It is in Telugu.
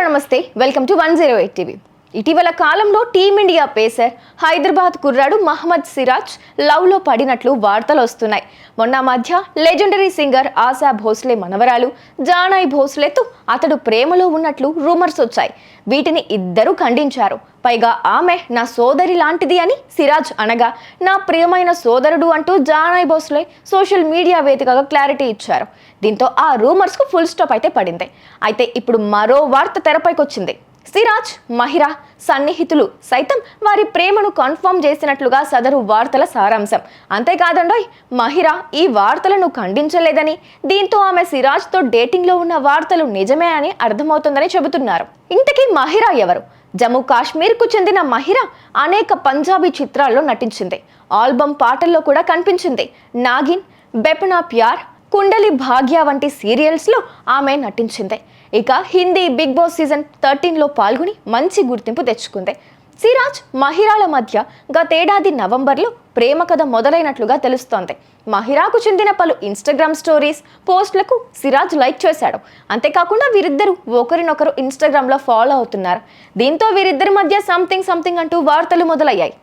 నమస్తే వెల్కమ్ టు 108 టీవీ. ఇటీవల కాలంలో టీమిండియా పేసర్ హైదరాబాద్ కుర్రాడు మహమ్మద్ సిరాజ్ లవ్ లో పడినట్లు వార్తలు వస్తున్నాయి. మొన్న మధ్య లెజెండరీ సింగర్ ఆశా భోస్లే మనవరాలు జానాయ్ భోస్లేతో అతడు ప్రేమలో ఉన్నట్లు రూమర్స్ వచ్చాయి. వీటిని ఇద్దరు ఖండించారు. పైగా ఆమె నా సోదరి లాంటిది అని సిరాజ్ అనగా నా ప్రియమైన సోదరుడు అంటూ జానాయ్ భోస్లే సోషల్ మీడియా వేదికగా క్లారిటీ ఇచ్చారు. దీంతో ఆ రూమర్స్ కు ఫుల్ స్టాప్ అయితే పడింది. అయితే ఇప్పుడు మరో వార్త తెరపైకి వచ్చింది. సిరాజ్, మహిరా సన్నిహితులు సైతం వారి ప్రేమను కన్ఫర్మ్ చేసినట్లుగా సదరు వార్తల సారాంశం. అంతేకాదండోయ్, మహిరా ఈ వార్తలను ఖండించలేదని, దీంతో ఆమె సిరాజ్తో డేటింగ్లో ఉన్న వార్తలు నిజమే అని అర్థమవుతుందని చెబుతున్నారు. ఇంతకీ మహిరా ఎవరు? జమ్మూ కాశ్మీర్కు చెందిన మహిరా అనేక పంజాబీ చిత్రాల్లో నటించింది. ఆల్బమ్ పాటల్లో కూడా కనిపించింది. నాగిన్, బెపనా ప్యార్, కుండలి భాగ్య వంటి సీరియల్స్లో ఆమె నటించింది. ఇక హిందీ బిగ్ బాస్ సీజన్ 13లో పాల్గొని మంచి గుర్తింపు తెచ్చుకుంది. సిరాజ్, మహిరాల మధ్య గతేడాది నవంబర్లో ప్రేమ కథ మొదలైనట్లుగా తెలుస్తోంది. మహిరాకు చెందిన పలు ఇన్స్టాగ్రామ్ స్టోరీస్, పోస్టులకు సిరాజ్ లైక్ చేశాడు. అంతేకాకుండా వీరిద్దరూ ఒకరినొకరు ఇన్స్టాగ్రామ్లో ఫాలో అవుతున్నారు. దీంతో వీరిద్దరి మధ్య సంథింగ్ అంటూ వార్తలు మొదలయ్యాయి.